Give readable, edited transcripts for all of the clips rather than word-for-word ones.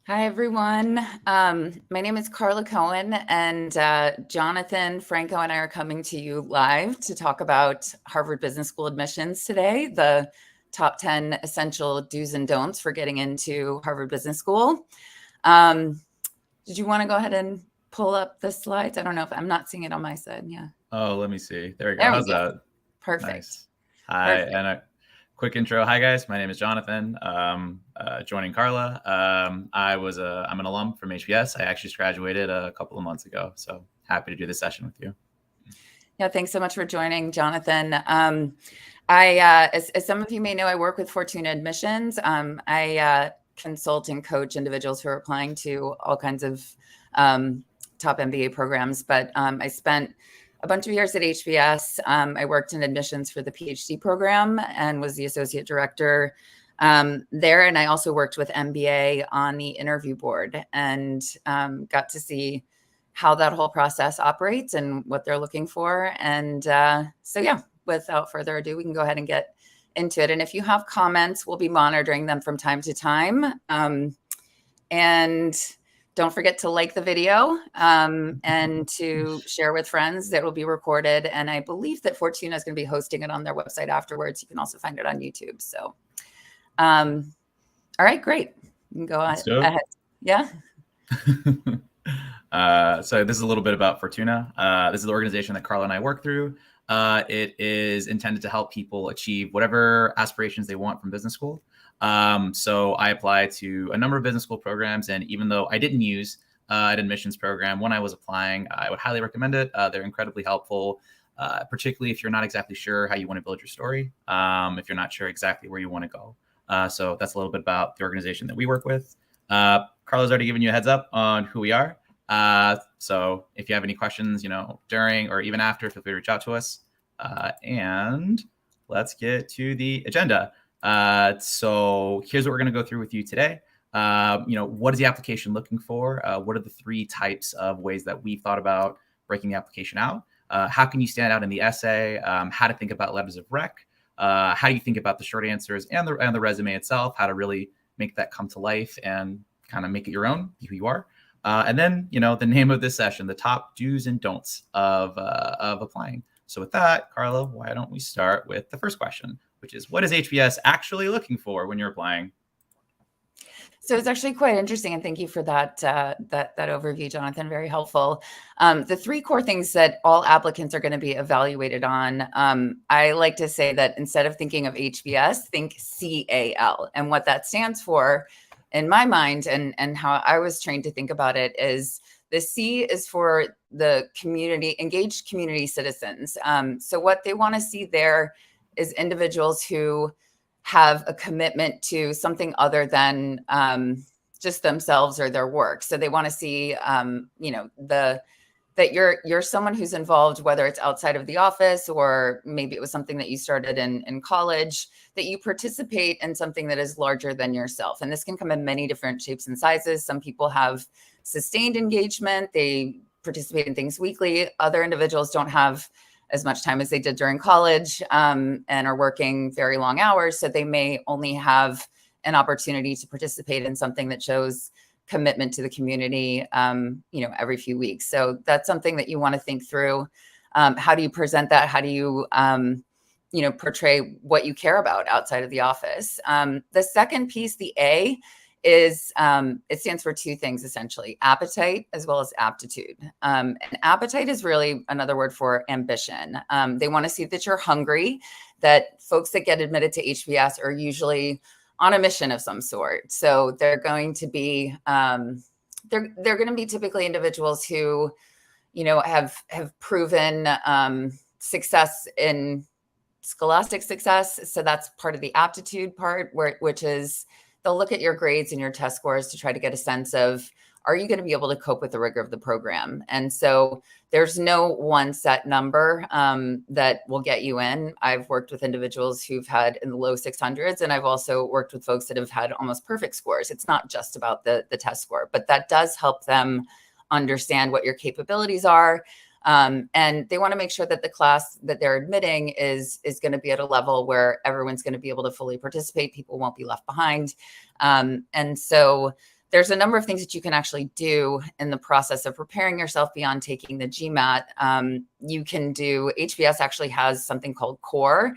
Hi, everyone. My name is Karla Cohen, and Jonathan, Franco, and I are coming to you live to talk about Harvard Business School admissions today, the top 10 essential do's and don'ts for getting into Harvard Business School. Did you want to go ahead and pull up the slides? I don't know if I'm not seeing it on my side. Yeah. Oh, let me see. There we go. How's that? Perfect. Nice. Hi, Perfect. and a quick intro. Hi, guys. My name is Jonathan. Joining Karla. I'm an alum from HBS. I actually just graduated a couple of months ago, so happy to do this session with you. Yeah, thanks so much for joining, Jonathan. As some of you may know, I work with Fortuna Admissions. I consult and coach individuals who are applying to all kinds of top MBA programs, but I spent a bunch of years at HBS. I worked in admissions for the PhD program and was the associate director there. And I also worked with MBA on the interview board and got to see how that whole process operates and what they're looking for. And so, yeah, without further ado, we can go ahead and get into it. And if you have comments, we'll be monitoring them from time to time. And don't forget to like the video and to share with friends. That will be recorded. And I believe that Fortuna is going to be hosting it on their website afterwards. You can also find it on YouTube. So, all right, great. You can go ahead. Yeah. So this is a little bit about Fortuna. This is the organization that Karla and I work through. It is intended to help people achieve whatever aspirations they want from business school. So I applied to a number of business school programs, and even though I didn't use an admissions program when I was applying, I would highly recommend it. They're incredibly helpful, particularly if you're not exactly sure how you want to build your story, if you're not sure exactly where you want to go. So that's a little bit about the organization that we work with. Karla's already given you a heads up on who we are. So if you have any questions, during or even after, feel free to reach out to us. And let's get to the agenda. So here's what we're going to go through with you today. What is the application looking for? What are the 3 types of ways that we've thought about breaking the application out? How can you stand out in the essay? How to think about letters of rec? How do you think about the short answers and the resume itself? How to really make that come to life and kind of make it your own, be who you are. And then, the name of this session, the top do's and don'ts of applying. So with that, Karla, why don't we start with the first question, which is, what is HBS actually looking for when you're applying? So it's actually quite interesting, and thank you for that overview, Jonathan. Very helpful. The 3 core things that all applicants are going to be evaluated on. I like to say that instead of thinking of HBS, think CAL, and what that stands for, in my mind, and how I was trained to think about it, is the C is for the community, engaged community citizens. So what they want to see there is individuals who have a commitment to something other than just themselves or their work. So they want to see, that you're someone who's involved, whether it's outside of the office or maybe it was something that you started in college, that you participate in something that is larger than yourself. And this can come in many different shapes and sizes. Some people have sustained engagement. They participate in things weekly. Other individuals don't have as much time as they did during college and are working very long hours. So they may only have an opportunity to participate in something that shows commitment to the community, every few weeks. So that's something that you want to think through. How do you present that? How do you, portray what you care about outside of the office? The second piece, the A, is it stands for 2 things, essentially: appetite as well as aptitude. And appetite is really another word for ambition. They want to see that you're hungry, that folks that get admitted to HBS are usually on a mission of some sort. So they're going to be they're going to be typically individuals who, have proven success in scholastic success. So that's part of the aptitude part, which is they'll look at your grades and your test scores to try to get a sense of, are you going to be able to cope with the rigor of the program? And so there's no one set number that will get you in. I've worked with individuals who've had in the low 600s, and I've also worked with folks that have had almost perfect scores. It's not just about the test score, but that does help them understand what your capabilities are. And they want to make sure that the class that they're admitting is going to be at a level where everyone's going to be able to fully participate. People won't be left behind. And so there's a number of things that you can actually do in the process of preparing yourself beyond taking the GMAT. You can do, HBS actually has something called CORE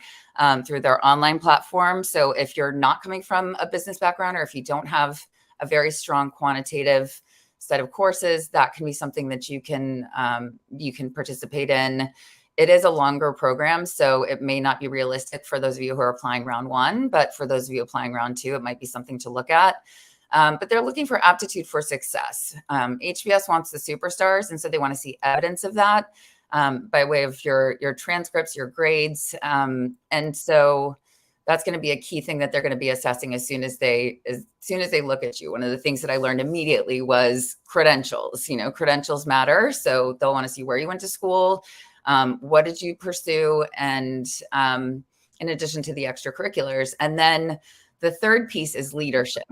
through their online platform. So if you're not coming from a business background, or if you don't have a very strong quantitative set of courses, that can be something that you can participate in. It is a longer program, so it may not be realistic for those of you who are applying round one, but for those of you applying round two, it might be something to look at. But they're looking for aptitude for success. HBS wants the superstars, and so they want to see evidence of that by way of your transcripts, your grades. And so that's going to be a key thing that they're going to be assessing as soon as they look at you. One of the things that I learned immediately was credentials. Credentials matter. So they'll want to see where you went to school, what did you pursue, and in addition to the extracurriculars. And then the third piece is leadership.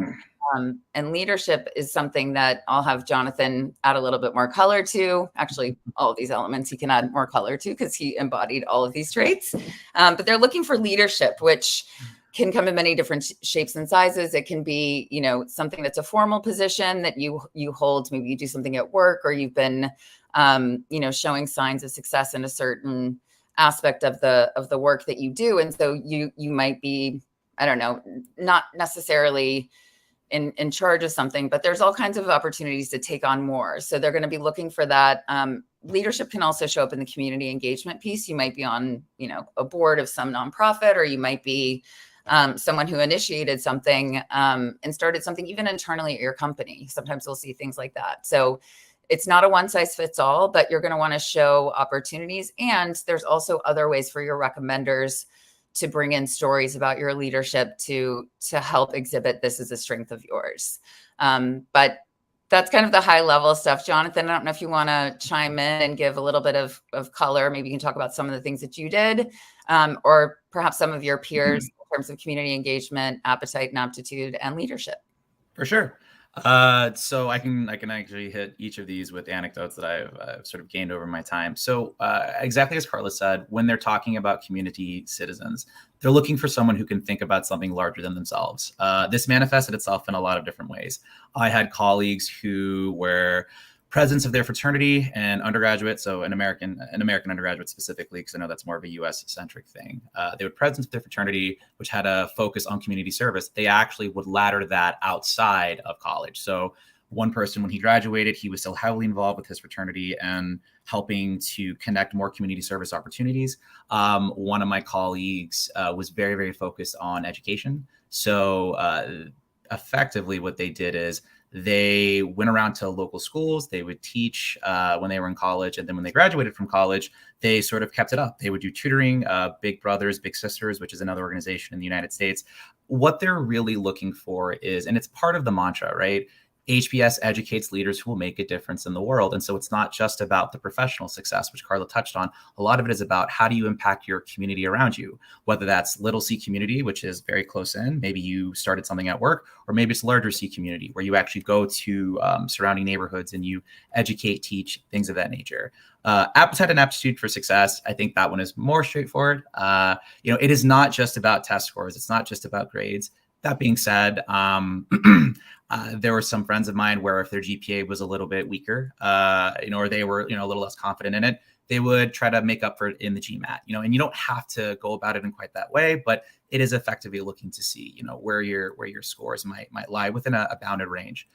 And leadership is something that I'll have Jonathan add a little bit more color to. Actually, all of these elements he can add more color to because he embodied all of these traits. But they're looking for leadership, which can come in many different shapes and sizes. It can be, something that's a formal position that you hold. Maybe you do something at work, or you've been, showing signs of success in a certain aspect of the work that you do. And so you might be, I don't know, not necessarily in charge of something, but there's all kinds of opportunities to take on more. So they're going to be looking for that. Leadership can also show up in the community engagement piece. You might be on, a board of some nonprofit, or you might be someone who initiated something and started something even internally at your company. Sometimes we'll see things like that. So it's not a one size fits all, but you're going to want to show opportunities. And there's also other ways for your recommenders to bring in stories about your leadership to help exhibit this as a strength of yours. But that's kind of the high level stuff. Jonathan, I don't know if you want to chime in and give a little bit of color. Maybe you can talk about some of the things that you did, or perhaps some of your peers in terms of community engagement, appetite and aptitude, and leadership. For sure. So I can actually hit each of these with anecdotes that I've sort of gained over my time. So exactly as Karla said, when they're talking about community citizens, they're looking for someone who can think about something larger than themselves. This manifested itself in a lot of different ways. I had colleagues who were presidents of their fraternity and undergraduate, so an American undergraduate specifically, because I know that's more of a US-centric thing. They were presidents of their fraternity, which had a focus on community service. They actually would ladder that outside of college. So one person, when he graduated, he was still heavily involved with his fraternity and helping to connect more community service opportunities. One of my colleagues was very, very focused on education. So effectively what they did is they went around to local schools. They would teach when they were in college. And then when they graduated from college, they sort of kept it up. They would do tutoring, Big Brothers, Big Sisters, which is another organization in the United States. What they're really looking for is, and it's part of the mantra, right? HBS educates leaders who will make a difference in the world. And so it's not just about the professional success, which Karla touched on. A lot of it is about how do you impact your community around you, whether that's little C community, which is very close in. Maybe you started something at work, or maybe it's larger C community where you actually go to surrounding neighborhoods and you educate, teach, things of that nature. Appetite and aptitude for success. I think that one is more straightforward. It is not just about test scores. It's not just about grades. That being said, there were some friends of mine where if their GPA was a little bit weaker, or they were, a little less confident in it, they would try to make up for it in the GMAT, and you don't have to go about it in quite that way, but it is effectively looking to see, where your scores might lie within a bounded range.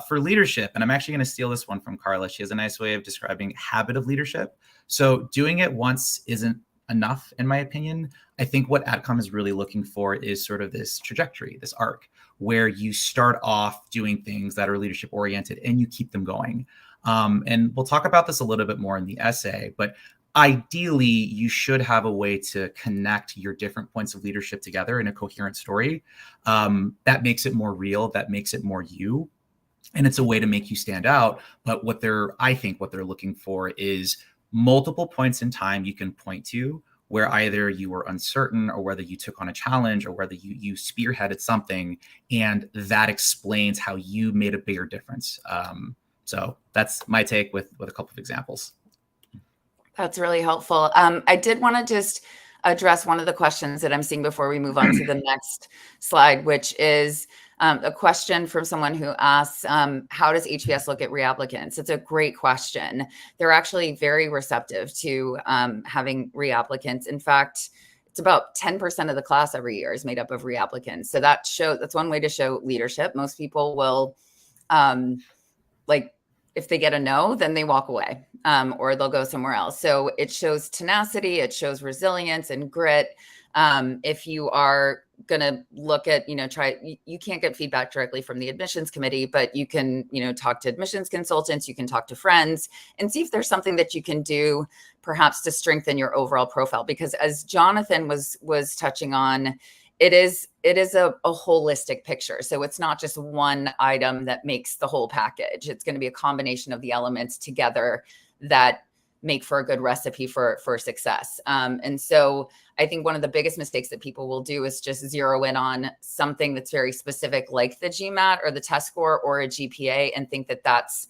For leadership, and I'm actually going to steal this one from Karla. She has a nice way of describing habit of leadership. So doing it once isn't enough, in my opinion. I think what AdCom is really looking for is sort of this trajectory, this arc, where you start off doing things that are leadership oriented and you keep them going. And we'll talk about this a little bit more in the essay, but ideally you should have a way to connect your different points of leadership together in a coherent story. That makes it more real, that makes it more you. And it's a way to make you stand out. But I think what they're looking for is multiple points in time you can point to where either you were uncertain or whether you took on a challenge or whether you spearheaded something, and that explains how you made a bigger difference. So that's my take with a couple of examples. That's really helpful. I did want to just address one of the questions that I'm seeing before we move on to the next slide, which is a question from someone who asks, how does HBS look at reapplicants? It's a great question. They're actually very receptive to having reapplicants. In fact, it's about 10% of the class every year is made up of reapplicants. So that's one way to show leadership. Most people will if they get a no, then they walk away or they'll go somewhere else. So it shows tenacity, it shows resilience and grit. If you are going to look at, you can't get feedback directly from the admissions committee, but you can, talk to admissions consultants, you can talk to friends and see if there's something that you can do perhaps to strengthen your overall profile. Because as Jonathan was touching on, it is a holistic picture. So it's not just one item that makes the whole package. It's going to be a combination of the elements together that make for a good recipe for success. And so I think one of the biggest mistakes that people will do is just zero in on something that's very specific, like the GMAT or the test score or a GPA, and think that that's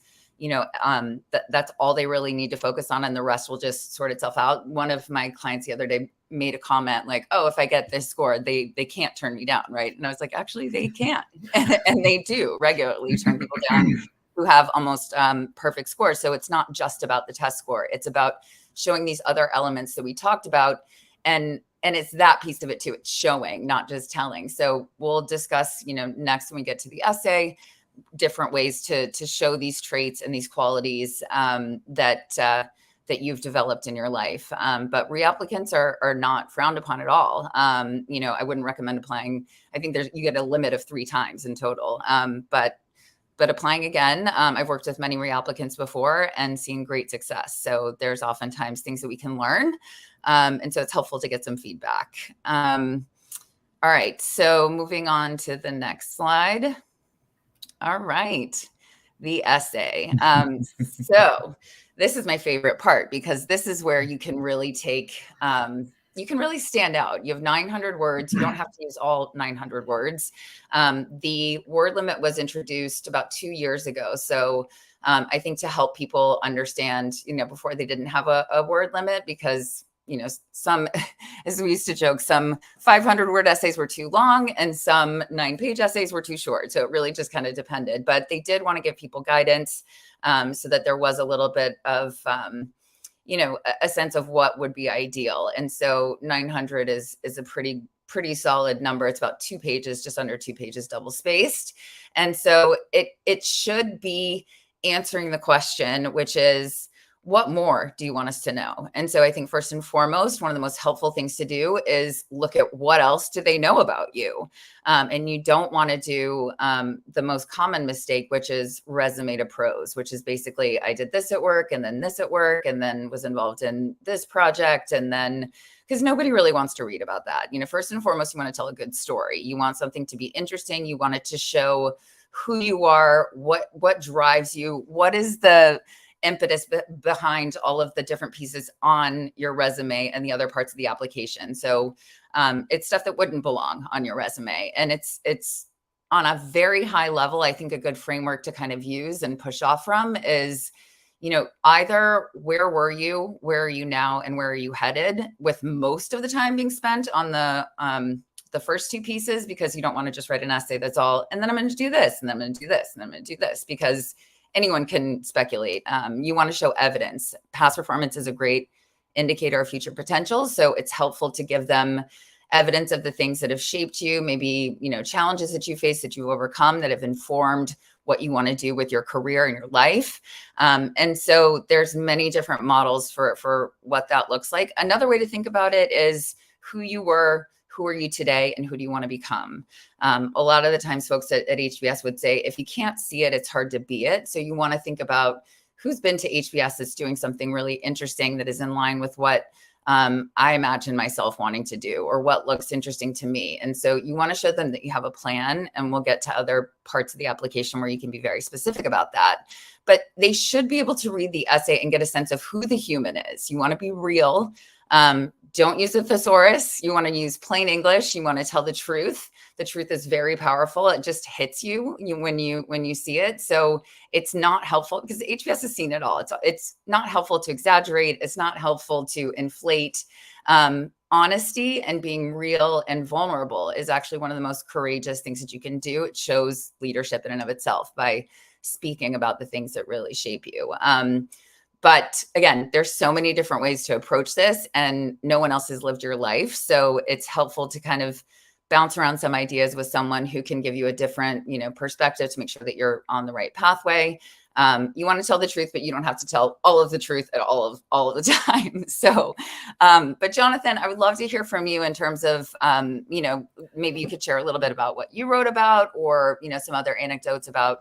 that's all they really need to focus on, and the rest will just sort itself out. One of my clients the other day made a comment like, oh, if I get this score, they can't turn me down, right? And I was like, actually, they can. And they do regularly turn people down who have almost perfect scores. So it's not just about the test score. It's about showing these other elements that we talked about. And it's that piece of it too. It's showing, not just telling. So we'll discuss, next when we get to the essay, different ways to show these traits and these qualities that you've developed in your life. But reapplicants are not frowned upon at all. I wouldn't recommend applying. I think you get a limit of 3 times in total. But applying again, I've worked with many reapplicants before and seen great success. So there's oftentimes things that we can learn. And so it's helpful to get some feedback. All right, so moving on to the next slide. All right, the essay. So this is my favorite part because this is where you can really you can really stand out. You have 900 words. You don't have to use all 900 words. The word limit was introduced about 2 years ago. So I think to help people understand, before they didn't have a word limit because, some, as we used to joke, some 500 word essays were too long and some 9-page essays were too short. So it really just kind of depended. But they did want to give people guidance so that there was a little bit of a sense of what would be ideal. And so 900 is a pretty solid number. It's about 2 pages, just under 2 pages, double spaced. And so it should be answering the question, which is, what more do you want us to know? And so I think first and foremost, one of the most helpful things to do is look at what else do they know about you? And you don't want to do the most common mistake, which is resume to prose, which is basically, I did this at work and then this at work and then was involved in this project. And then, because nobody really wants to read about that. First and foremost, you want to tell a good story. You want something to be interesting. You want it to show who you are, what drives you, what is the impetus behind all of the different pieces on your resume and the other parts of the application. So it's stuff that wouldn't belong on your resume. And it's on a very high level. I think a good framework to kind of use and push off from is, either where were you, where are you now, and where are you headed, with most of the time being spent on the first 2 pieces, because you don't want to just write an essay that's all, and then I'm going to do this, and then I'm going to do this, and then I'm going to do this, because anyone can speculate. You want to show evidence. Past performance is a great indicator of future potential. So it's helpful to give them evidence of the things that have shaped you, maybe, challenges that you face that you've overcome that have informed what you want to do with your career and your life. And so there's many different models for what that looks like. Another way to think about it is who you were, who are you today, and who do you want to become? A lot of the times folks at HBS would say, if you can't see it, it's hard to be it. So you want to think about who's been to HBS that's doing something really interesting that is in line with what I imagine myself wanting to do, or what looks interesting to me. And so you want to show them that you have a plan, and we'll get to other parts of the application where you can be very specific about that. But they should be able to read the essay and get a sense of who the human is. You want to be real. Don't use a thesaurus. You want to use plain English. You want to tell the truth. The truth is very powerful. It just hits you when you see it. So it's not helpful because HBS has seen it all. It's not helpful to exaggerate. It's not helpful to inflate. Honesty and being real and vulnerable is actually one of the most courageous things that you can do. It shows leadership in and of itself by speaking about the things that really shape you. But again, there's so many different ways to approach this, and no one else has lived your life. So it's helpful to kind of bounce around some ideas with someone who can give you a different, perspective to make sure that you're on the right pathway. You want to tell the truth, but you don't have to tell all of the truth at all of the time. So, but Jonathan, I would love to hear from you in terms of, maybe you could share a little bit about what you wrote about, or, some other anecdotes about,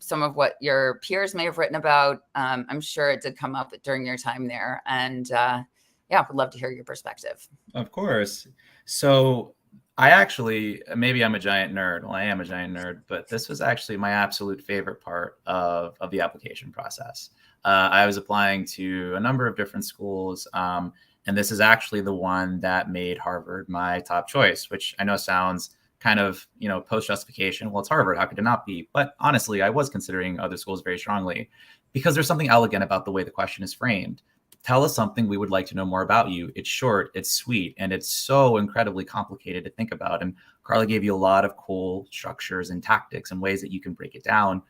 some of what your peers may have written about. I'm sure it did come up during your time there. And yeah, would love to hear your perspective. Of course. So maybe I'm a giant nerd. Well, I am a giant nerd, but this was actually my absolute favorite part of the application process. I was applying to a number of different schools. And this is actually the one that made Harvard my top choice, which I know sounds kind of, post justification. Well, it's Harvard. How could it not be? But honestly, I was considering other schools very strongly because there's something elegant about the way the question is framed. Tell us something we would like to know more about you. It's short, it's sweet, and it's so incredibly complicated to think about. And Karla gave you a lot of cool structures and tactics and ways that you can break it down.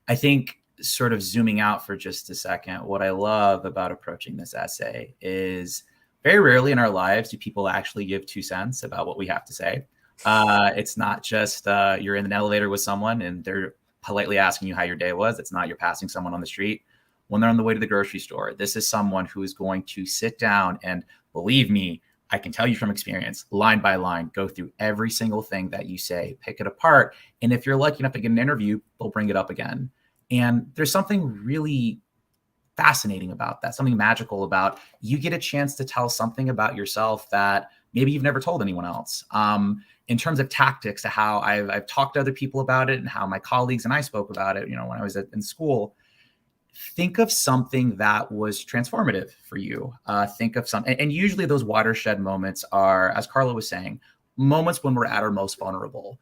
I think sort of zooming out for just a second, what I love about approaching this essay is very rarely in our lives do people actually give 2 cents about what we have to say. It's not just you're in an elevator with someone and they're politely asking you how your day was. It's not you're passing someone on the street. When they're on the way to the grocery store, this is someone who is going to sit down and, believe me, I can tell you from experience, line by line, go through every single thing that you say, pick it apart. And if you're lucky enough to get an interview, they'll bring it up again. And there's something really fascinating about that, something magical about you get a chance to tell something about yourself that maybe you've never told anyone else. In terms of tactics to how I've talked to other people about it and how my colleagues and I spoke about it, when I was in school, think of something that was transformative for you. Think of something, and usually those watershed moments are, as Karla was saying, moments when we're at our most vulnerable.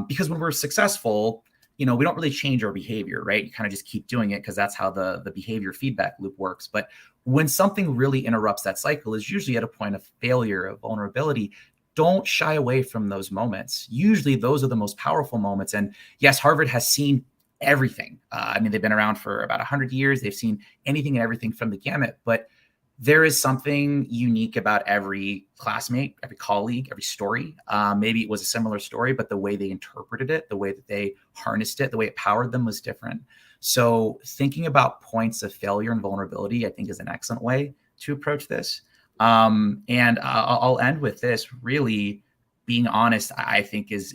Because when we're successful, we don't really change our behavior, right? You kind of just keep doing it because that's how the behavior feedback loop works. But when something really interrupts that cycle is usually at a point of failure, of vulnerability. Don't shy away from those moments. Usually those are the most powerful moments. And yes, Harvard has seen everything. They've been around for about 100 years. They've seen anything and everything from the gamut, but there is something unique about every classmate, every colleague, every story. Maybe it was a similar story, but the way they interpreted it, the way that they harnessed it, the way it powered them was different. So thinking about points of failure and vulnerability, I think, is an excellent way to approach this. And I'll end with this. Really, being honest, I think, is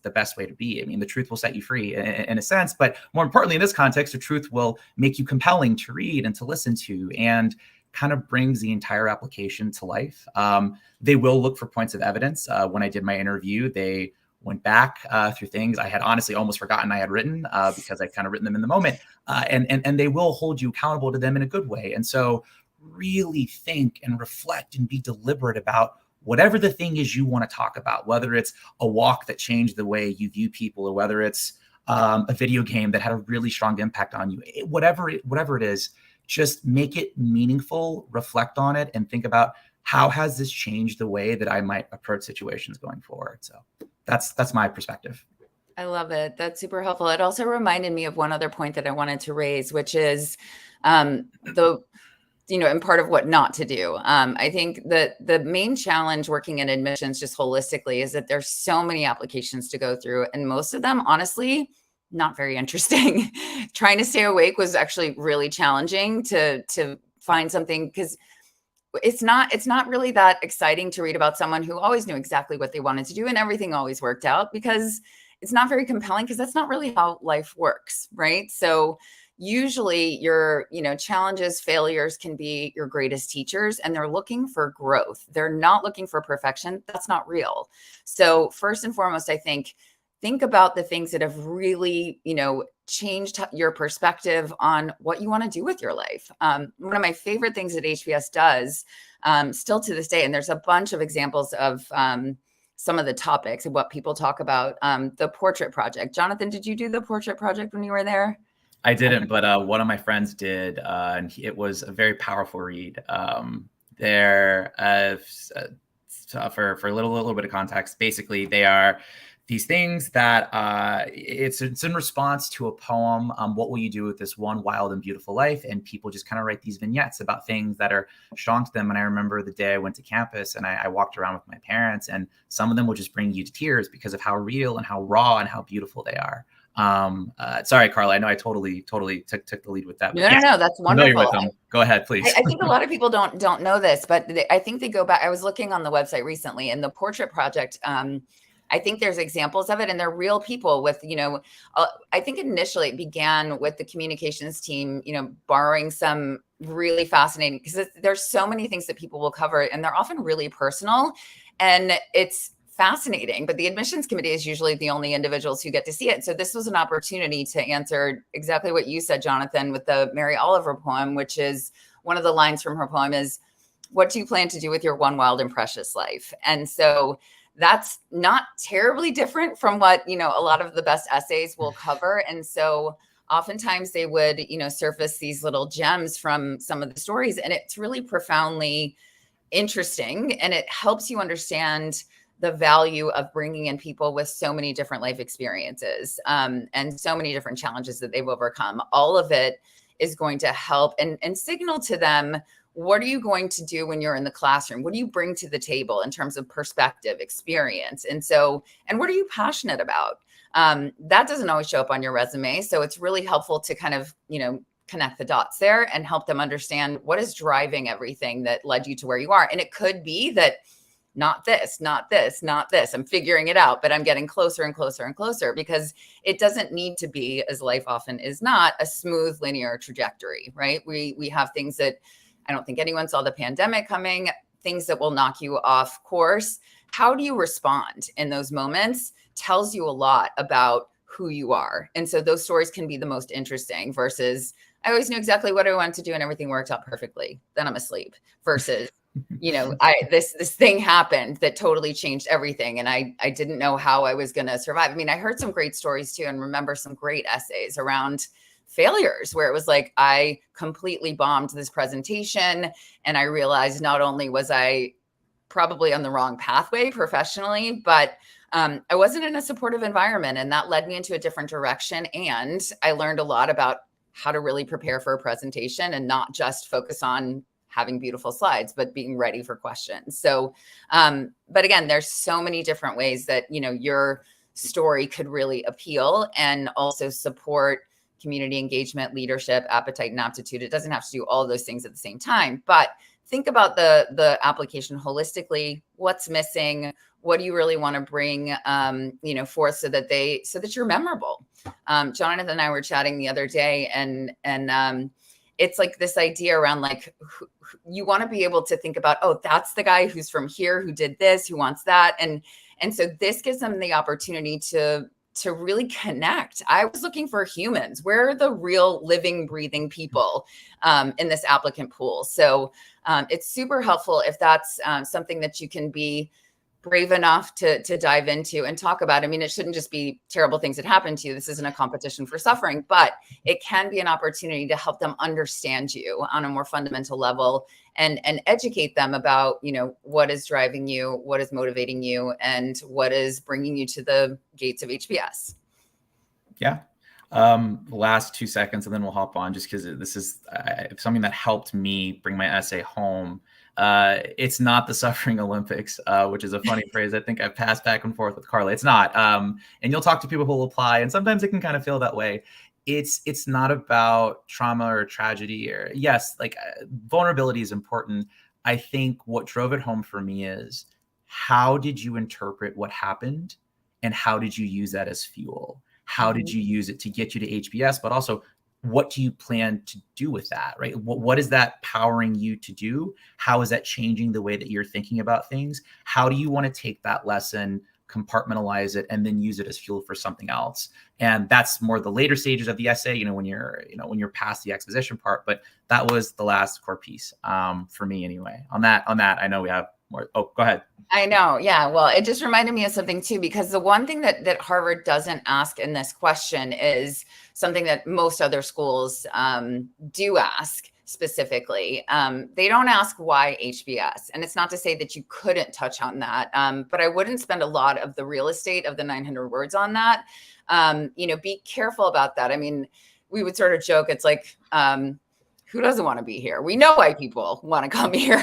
the best way to be. The truth will set you free in a sense, but more importantly, in this context, the truth will make you compelling to read and to listen to, and kind of brings the entire application to life. They will look for points of evidence. When I did my interview, they went back through things I had honestly almost forgotten I had written because I'd kind of written them in the moment, and they will hold you accountable to them in a good way. And so really think and reflect and be deliberate about whatever the thing is you want to talk about, whether it's a walk that changed the way you view people, or whether it's a video game that had a really strong impact on you, whatever it is, just make it meaningful, reflect on it, and think about how has this changed the way that I might approach situations going forward. So that's my perspective. I love it. That's super helpful. It also reminded me of one other point that I wanted to raise, which is and part of what not to do. I think that the main challenge working in admissions just holistically is that there's so many applications to go through, and most of them, honestly, not very interesting. Trying to stay awake was actually really challenging to find something, because it's not really that exciting to read about someone who always knew exactly what they wanted to do and everything always worked out, because it's not very compelling, because that's not really how life works, right? So usually your, challenges, failures can be your greatest teachers, and they're looking for growth. They're not looking for perfection. That's not real. So first and foremost, I think think about the things that have really, changed your perspective on what you want to do with your life. One of my favorite things that HBS does, still to this day, and there's a bunch of examples of some of the topics and what people talk about, the portrait project. Jonathan, did you do the portrait project when you were there? I didn't, but one of my friends did, and it was a very powerful read. For a little bit of context, basically they are these things that it's in response to a poem. What will you do with this one wild and beautiful life? And people just kind of write these vignettes about things that are strong to them. And I remember the day I went to campus and I walked around with my parents, and some of them will just bring you to tears because of how real and how raw and how beautiful they are. Sorry, Karla, I know I totally took the lead with that. No, that's wonderful. Go ahead, please. I think a lot of people don't know this, but I think they go back. I was looking on the website recently, and the portrait project, I think there's examples of it, and they're real people with, I think initially it began with the communications team, borrowing some really fascinating, because there's so many things that people will cover, and they're often really personal, and it's fascinating, but the admissions committee is usually the only individuals who get to see it. So this was an opportunity to answer exactly what you said, Jonathan, with the Mary Oliver poem, which is one of the lines from her poem is, "What do you plan to do with your one wild and precious life?" And so that's not terribly different from what, a lot of the best essays will cover. And so oftentimes they would, surface these little gems from some of the stories, and it's really profoundly interesting, and it helps you understand the value of bringing in people with so many different life experiences, and so many different challenges that they've overcome. All of it is going to help and signal to them, what are you going to do when you're in the classroom? What do you bring to the table in terms of perspective, experience? And what are you passionate about? That doesn't always show up on your resume. So it's really helpful to kind of, connect the dots there and help them understand what is driving everything that led you to where you are. And it could be that not this, not this, not this. I'm figuring it out, but I'm getting closer and closer and closer, because it doesn't need to be, as life often is not, a smooth linear trajectory, right? We have things that I don't think anyone saw the pandemic coming, things that will knock you off course. How do you respond in those moments tells you a lot about who you are. And so those stories can be the most interesting versus, I always knew exactly what I wanted to do and everything worked out perfectly. Then I'm asleep. Versus, this thing happened that totally changed everything, and I didn't know how I was going to survive. I mean, I heard some great stories too, and remember some great essays around failures where it was like, I completely bombed this presentation, and I realized not only was I probably on the wrong pathway professionally, but I wasn't in a supportive environment, and that led me into a different direction. And I learned a lot about how to really prepare for a presentation and not just focus on having beautiful slides, but being ready for questions. So, but again, there's so many different ways that, your story could really appeal and also support community engagement, leadership, appetite, and aptitude. It doesn't have to do all of those things at the same time, but think about the application holistically. What's missing? What do you really want to bring, forth so that you're memorable? Jonathan and I were chatting the other day, and it's like this idea around like, you want to be able to think about, oh, that's the guy who's from here, who did this, who wants that. And so this gives them the opportunity to really connect. I was looking for humans. Where are the real living, breathing people in this applicant pool? So it's super helpful if that's something that you can be brave enough to dive into and talk about. I mean, it shouldn't just be terrible things that happen to you. This isn't a competition for suffering, but it can be an opportunity to help them understand you on a more fundamental level and educate them about, what is driving you, what is motivating you, and what is bringing you to the gates of HBS. Yeah. Last 2 seconds, and then we'll hop on, just because this is something that helped me bring my essay home. It's not the suffering Olympics, which is a funny phrase. I think I've passed back and forth with Karla. It's not. And you'll talk to people who will apply, and sometimes it can kind of feel that way. It's not about trauma or tragedy, or yes, like vulnerability is important. I think what drove it home for me is, how did you interpret what happened, and how did you use that as fuel? How did you use it to get you to HBS, but also what do you plan to do with that, right? What is that powering you to do? How is that changing the way that you're thinking about things? How do you want to take that lesson compartmentalize it, and then use it as fuel for something else. And that's more the later stages of the essay, when you're past the exposition part. But that was the last core piece for me anyway. On that, I know we have more. Oh, go ahead. I know. Yeah. Well, it just reminded me of something too, because the one thing that Harvard doesn't ask in this question is something that most other schools do ask specifically. They don't ask why HBS. And it's not to say that you couldn't touch on that, but I wouldn't spend a lot of the real estate of the 900 words on that. Be careful about that. I mean, we would sort of joke, it's like, who doesn't want to be here? We know why people want to come here,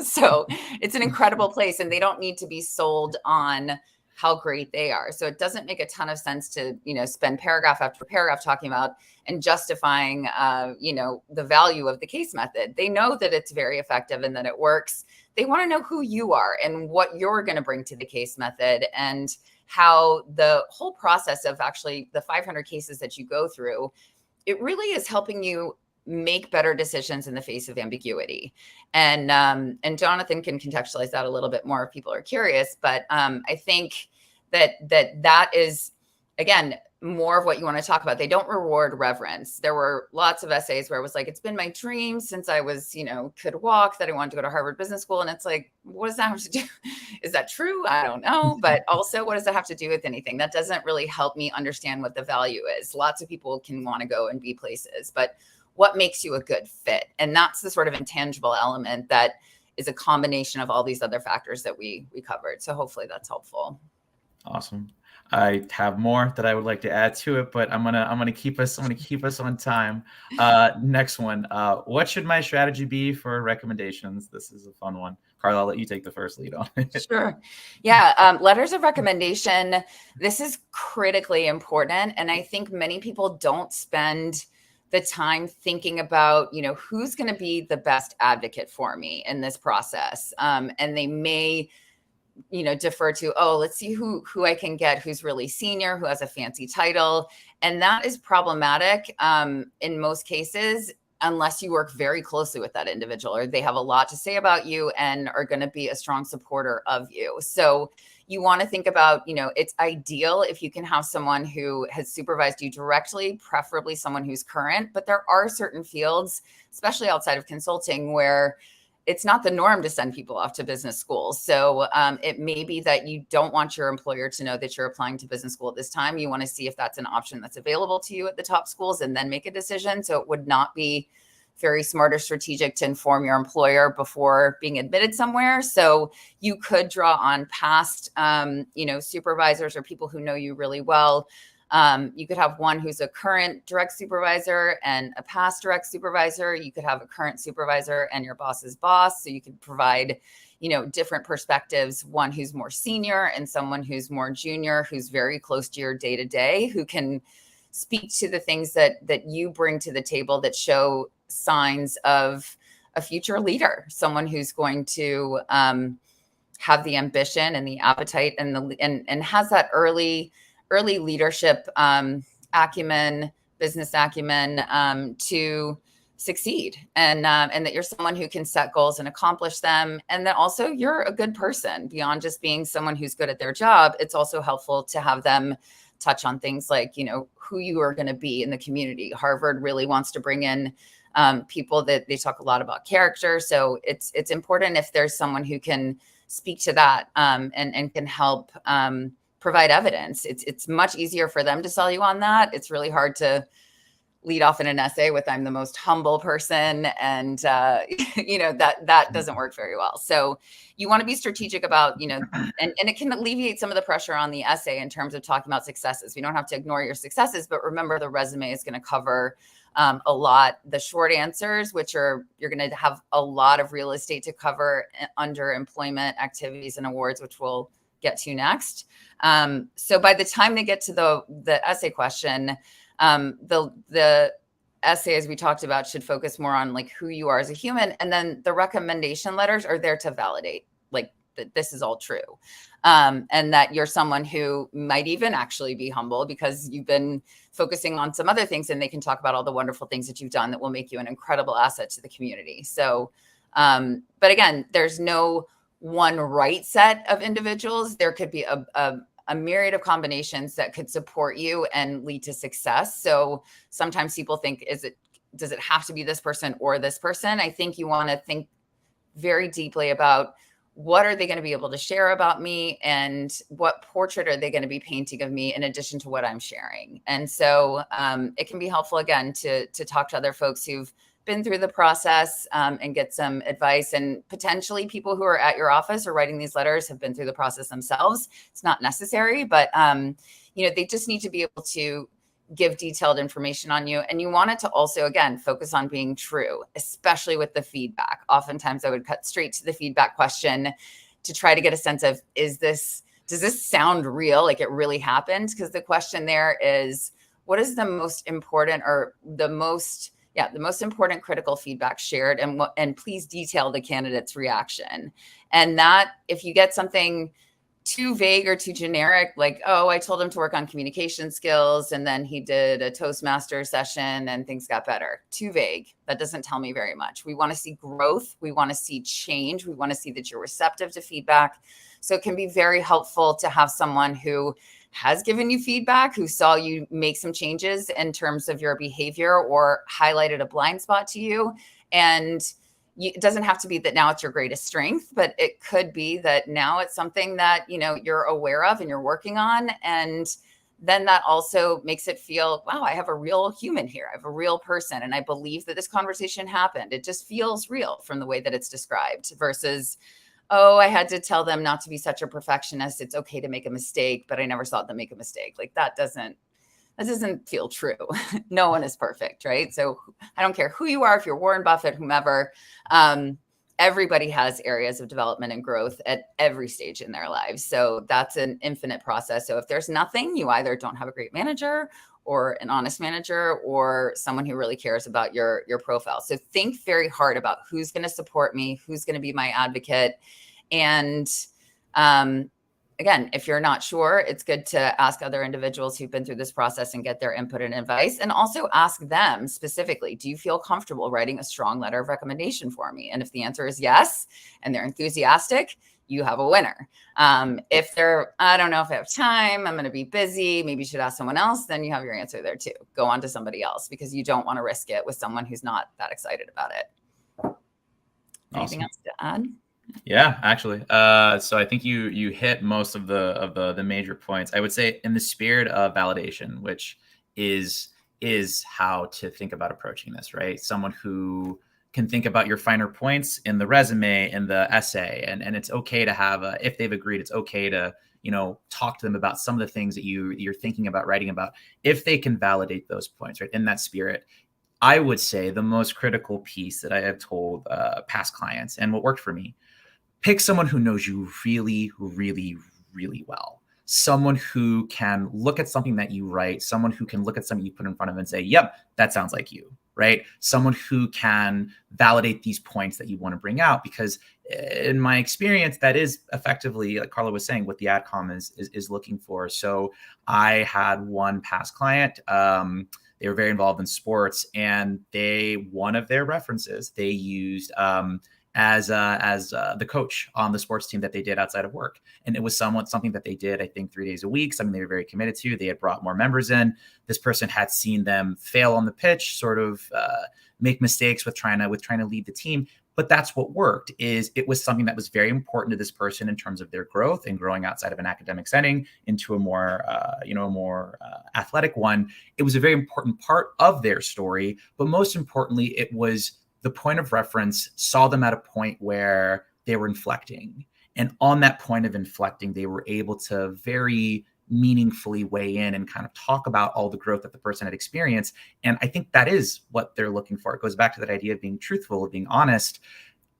so it's an incredible place, and they don't need to be sold on how great they are. So it doesn't make a ton of sense to, spend paragraph after paragraph talking about and justifying, the value of the case method. They know that it's very effective and that it works. They want to know who you are and what you're going to bring to the case method, and how the whole process of actually the 500 cases that you go through, it really is helping you make better decisions in the face of ambiguity. And Jonathan can contextualize that a little bit more if people are curious. But I think that is, again, more of what you want to talk about. They don't reward reverence. There were lots of essays where it was like, it's been my dream since I was, could walk, that I wanted to go to Harvard Business School. And it's like, what does that have to do? Is that true? I don't know. But also, what does that have to do with anything? That doesn't really help me understand what the value is. Lots of people can want to go and be places, but what makes you a good fit? And that's the sort of intangible element that is a combination of all these other factors that we covered. So hopefully that's helpful. Awesome. I have more that I would like to add to it, but I'm gonna keep us on time. Next one. What should my strategy be for recommendations? This is a fun one. Karla, I'll let you take the first lead on it. Sure. Yeah. Letters of recommendation. This is critically important, and I think many people don't spend the time thinking about, who's going to be the best advocate for me in this process. And they may, defer to, let's see who I can get, who's really senior, who has a fancy title. And that is problematic in most cases, unless you work very closely with that individual, or they have a lot to say about you and are going to be a strong supporter of you. So you want to think about, it's ideal if you can have someone who has supervised you directly, preferably someone who's current. But there are certain fields, especially outside of consulting, where it's not the norm to send people off to business schools. So it may be that you don't want your employer to know that you're applying to business school at this time. You want to see if that's an option that's available to you at the top schools, and then make a decision. So it would not be very smart or strategic to inform your employer before being admitted somewhere. So you could draw on past, supervisors or people who know you really well. You could have one who's a current direct supervisor and a past direct supervisor. You could have a current supervisor and your boss's boss. So you could provide, different perspectives, one who's more senior and someone who's more junior, who's very close to your day-to-day, who can speak to the things that you bring to the table that show signs of a future leader, someone who's going to have the ambition and the appetite and has that early leadership acumen, business acumen to succeed, and that you're someone who can set goals and accomplish them, and that also you're a good person beyond just being someone who's good at their job. It's also helpful to have them touch on things like, who you are going to be in the community. Harvard really wants to bring in people that they talk a lot about character. So it's important if there's someone who can speak to that and can help provide evidence. It's much easier for them to sell you on that. It's really hard to lead off in an essay with "I'm the most humble person," and that doesn't work very well. So you want to be strategic about, and it can alleviate some of the pressure on the essay in terms of talking about successes. We don't have to ignore your successes, but remember the resume is going to cover a lot. The short answers, which are, you're going to have a lot of real estate to cover under employment activities and awards, which we'll get to next. So by the time they get to the essay question, the essay, as we talked about, should focus more on like who you are as a human. And then the recommendation letters are there to validate like that this is all true. And that you're someone who might even actually be humble because you've been focusing on some other things, and they can talk about all the wonderful things that you've done that will make you an incredible asset to the community. So, but again, there's no one right set of individuals. There could be a myriad of combinations that could support you and lead to success. So sometimes people think, does it have to be this person or this person? I think you want to think very deeply about what are they going to be able to share about me, and what portrait are they going to be painting of me in addition to what I'm sharing. And so it can be helpful, again, to talk to other folks who've been through the process and get some advice. And potentially people who are at your office or writing these letters have been through the process themselves. It's not necessary, but they just need to be able to give detailed information on you. And you want it to also, again, focus on being true, especially with the feedback. Oftentimes I would cut straight to the feedback question to try to get a sense of, does this sound real? Like it really happened? Because the question there is, what is the most important, or the most important critical feedback shared, and please detail the candidate's reaction. And that, if you get something too vague or too generic, like, oh, I told him to work on communication skills and then he did a Toastmaster session and things got better. Too vague. That doesn't tell me very much. We want to see growth. We want to see change. We want to see that you're receptive to feedback. So it can be very helpful to have someone who has given you feedback, who saw you make some changes in terms of your behavior or highlighted a blind spot to you. And it doesn't have to be that now it's your greatest strength, but it could be that now it's something that, you're aware of and you're working on. And then that also makes it feel, wow, I have a real human here. I have a real person. And I believe that this conversation happened. It just feels real from the way that it's described, versus, oh, I had to tell them not to be such a perfectionist. It's okay to make a mistake, but I never saw them make a mistake. Like that doesn't feel true. No one is perfect, right? So I don't care who you are, if you're Warren Buffett, whomever, everybody has areas of development and growth at every stage in their lives. So that's an infinite process. So if there's nothing, you either don't have a great manager or an honest manager or someone who really cares about your profile. So think very hard about who's going to support me, who's going to be my advocate. And again, if you're not sure, it's good to ask other individuals who've been through this process and get their input and advice. And also ask them specifically, do you feel comfortable writing a strong letter of recommendation for me? And if the answer is yes, and they're enthusiastic, you have a winner. If they're, I don't know if I have time, I'm going to be busy, maybe you should ask someone else, then you have your answer there too. Go on to somebody else, because you don't want to risk it with someone who's not that excited about it. Awesome. Anything else to add? Yeah, actually. So I think you hit most of the major points. I would say, in the spirit of validation, which is how to think about approaching this, right? Someone who can think about your finer points in the resume and the essay, and it's okay to have if they've agreed, it's okay to talk to them about some of the things that you're thinking about writing about, if they can validate those points, right? In that spirit. I would say the most critical piece that I have told past clients, and what worked for me, pick someone who knows you really, really, really well. Someone who can look at something that you write, someone who can look at something you put in front of them and say, yep, that sounds like you, right? Someone who can validate these points that you want to bring out, because in my experience, that is effectively, like Karla was saying, what the AdCom is looking for. So I had one past client, they were very involved in sports, and one of their references they used as the coach on the sports team that they did outside of work. And it was something that they did, I think, 3 days a week, something they were very committed to. They had brought more members in. This person had seen them fail on the pitch, sort of make mistakes with trying to lead the team. But that's what worked. It was something that was very important to this person in terms of their growth and growing outside of an academic setting into a more athletic one. It was a very important part of their story, but most importantly, it was the point of reference saw them at a point where they were inflecting. And on that point of inflecting, they were able to very meaningfully weigh in and kind of talk about all the growth that the person had experienced. And I think that is what they're looking for. It goes back to that idea of being truthful, of being honest.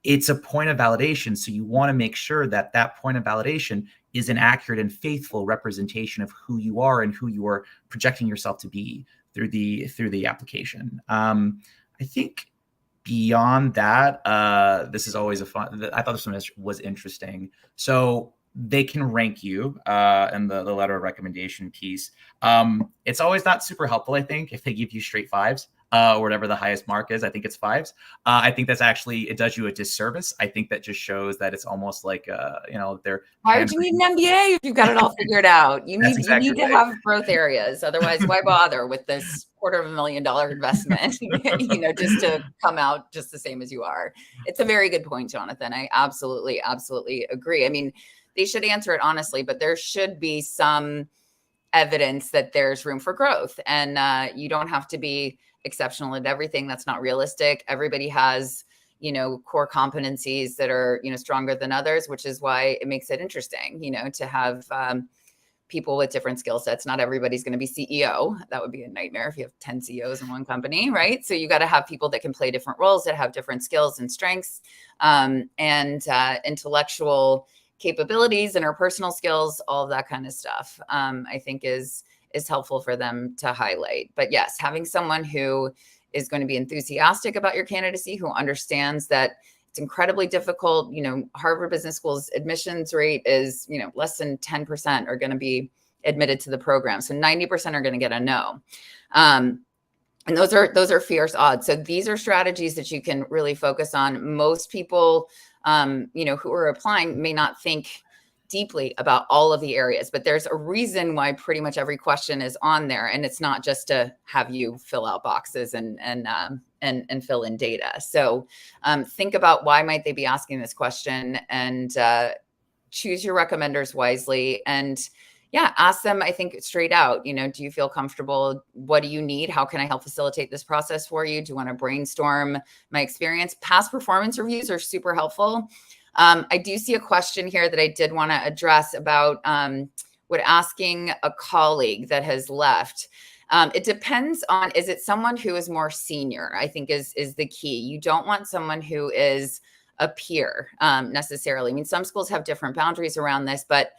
It's a point of validation. So you want to make sure that that point of validation is an accurate and faithful representation of who you are and who you are projecting yourself to be through the application. I think beyond that, this is always I thought this one was interesting. So they can rank you in the letter of recommendation piece. It's always not super helpful, I think, if they give you straight 5s. or whatever the highest mark is. I think it's 5s. I think that's actually, it does you a disservice. I think that just shows that it's almost like, they're Why would you need an MBA if you've got it all figured out? You That's need exactly you need to right. have growth areas. Otherwise, why bother with this $250,000 investment, just to come out just the same as you are? It's a very good point, Jonathan. I absolutely agree. I mean, they should answer it honestly, but there should be some evidence that there's room for growth, and you don't have to be exceptional at everything. That's not realistic. Everybody has core competencies that are stronger than others, which is why it makes it interesting to have people with different skill sets. Not everybody's going to be CEO. That would be a nightmare if you have 10 CEOs in one company, right? So you got to have people that can play different roles, that have different skills and strengths, and intellectual capabilities, interpersonal skills, all of that kind of stuff. I think is helpful for them to highlight. But yes, having someone who is going to be enthusiastic about your candidacy, who understands that it's incredibly difficult. Harvard Business School's admissions rate is, less than 10% are going to be admitted to the program. So 90% are going to get a no. And those are fierce odds. So these are strategies that you can really focus on. Most people, who are applying may not think deeply about all of the areas, but there's a reason why pretty much every question is on there, and it's not just to have you fill out boxes and fill in data. So think about why might they be asking this question, and choose your recommenders wisely. And ask them, I think, straight out, do you feel comfortable? What do you need? How can I help facilitate this process for you? Do you want to brainstorm my experience? Past performance reviews are super helpful. I do see a question here that I did want to address about asking a colleague that has left. It depends on, is it someone who is more senior, I think is the key. You don't want someone who is a peer necessarily. I mean, some schools have different boundaries around this, but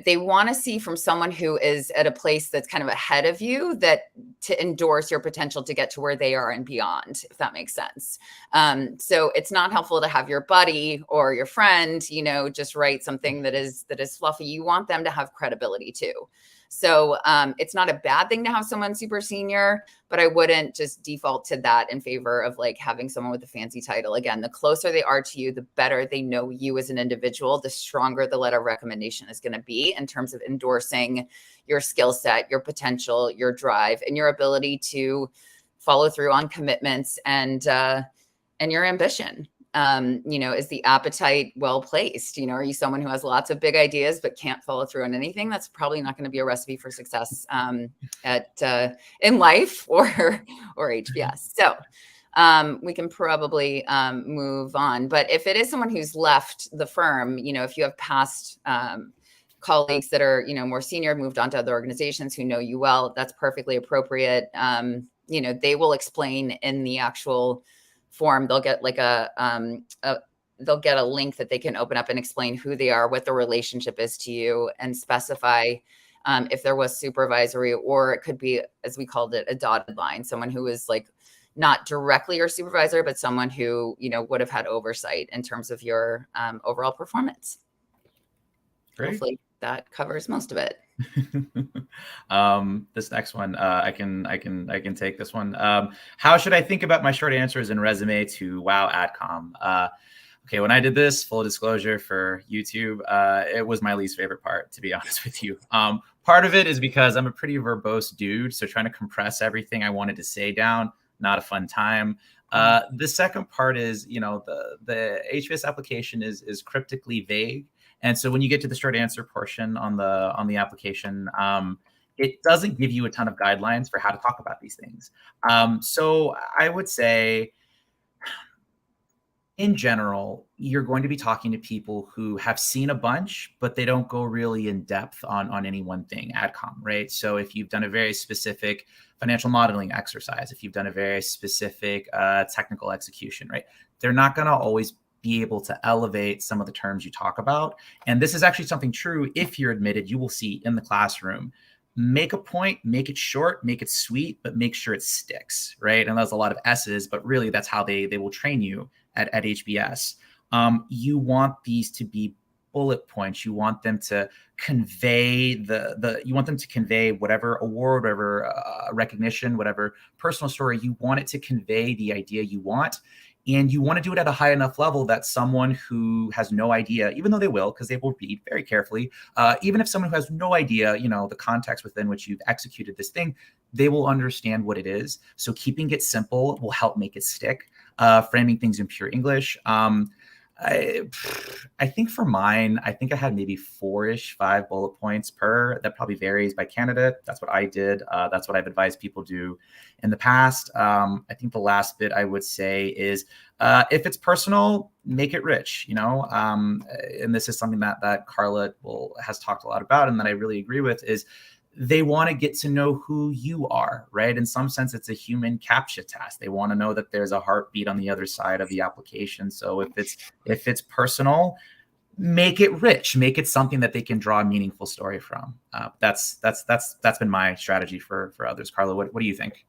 they want to see from someone who is at a place that's kind of ahead of you, that to endorse your potential to get to where they are and beyond, if that makes sense. So it's not helpful to have your buddy or your friend, just write something that is fluffy. You want them to have credibility too. So it's not a bad thing to have someone super senior, but I wouldn't just default to that in favor of like having someone with a fancy title. Again, the closer they are to you, the better they know you as an individual, the stronger the letter of recommendation is going to be in terms of endorsing your skill set, your potential, your drive, and your ability to follow through on commitments and your ambition. Is the appetite well placed? Are you someone who has lots of big ideas but can't follow through on anything? That's probably not going to be a recipe for success in life or HBS. So we can probably move on. But if it is someone who's left the firm, if you have past colleagues that are more senior, moved on to other organizations who know you well, that's perfectly appropriate. They will explain in the actual form. They'll get like they'll get a link that they can open up and explain who they are, what the relationship is to you, and specify if there was supervisory, or it could be, as we called it, a dotted line, someone who is like not directly your supervisor, but someone who would have had oversight in terms of your overall performance. Great. Hopefully that covers most of it. This next one, I can take this one. How should I think about my short answers and resume to WoW AdCom? Okay, when I did this, full disclosure for YouTube, it was my least favorite part, to be honest with you. Part of it is because I'm a pretty verbose dude, so trying to compress everything I wanted to say down, not a fun time. The second part is, the HBS application is cryptically vague. And so when you get to the short answer portion on the application, it doesn't give you a ton of guidelines for how to talk about these things. So I would say, in general, you're going to be talking to people who have seen a bunch, but they don't go really in depth on any one thing, AdCom, right? So if you've done a very specific financial modeling exercise, if you've done a very specific technical execution, right? They're not going to always be able to elevate some of the terms you talk about. And this is actually something true. If you're admitted, you will see in the classroom, make a point, make it short, make it sweet, but make sure it sticks, right? And there's a lot of S's, but really that's how they will train you at HBS. You want these to be bullet points. You want them to convey you want them to convey whatever award, whatever recognition, whatever personal story. You want it to convey the idea you want. And you want to do it at a high enough level that someone who has no idea, even though they will, because they will read very carefully, even if someone who has no idea, the context within which you've executed this thing, they will understand what it is. So keeping it simple will help make it stick. Framing things in pure English. I think for mine, I think I had maybe 5 bullet points per. That probably varies by candidate. That's what I did. That's what I've advised people do in the past. I think the last bit I would say is if it's personal, make it rich, and this is something that Karla has talked a lot about and that I really agree with is they want to get to know who you are, right? In some sense, it's a human CAPTCHA test. They want to know that there's a heartbeat on the other side of the application. So if it's personal, make it rich, make it something that they can draw a meaningful story from. That's been my strategy for others. Karla, what do you think?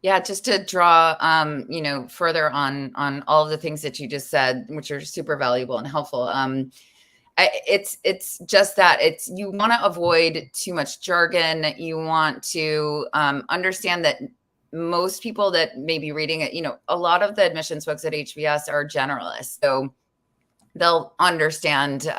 Yeah, just to draw, further on all of the things that you just said, which are super valuable and helpful. It's just that you want to avoid too much jargon. You want to understand that most people that may be reading it, a lot of the admissions folks at HBS are generalists. So they'll understand,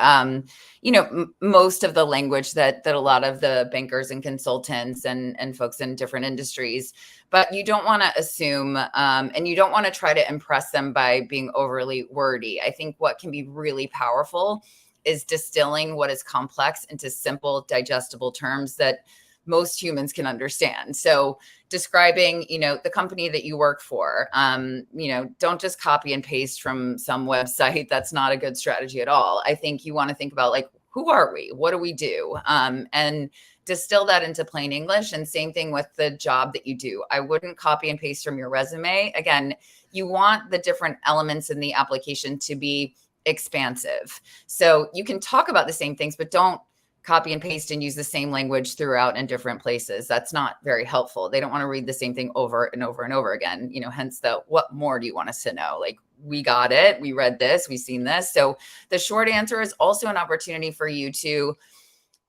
most of the language that a lot of the bankers and consultants and folks in different industries, but you don't want to assume, and you don't want to try to impress them by being overly wordy. I think what can be really powerful is distilling what is complex into simple, digestible terms that most humans can understand. So describing, the company that you work for, don't just copy and paste from some website. That's not a good strategy at all. I think you want to think about who are we? What do we do? And distill that into plain English. And same thing with the job that you do. I wouldn't copy and paste from your resume. Again, you want the different elements in the application to be expansive. So you can talk about the same things, but don't copy and paste and use the same language throughout in different places. That's not very helpful. They don't want to read the same thing over and over and over again. Hence what more do you want us to know? We got it. We read this, we've seen this. So the short answer is also an opportunity for you to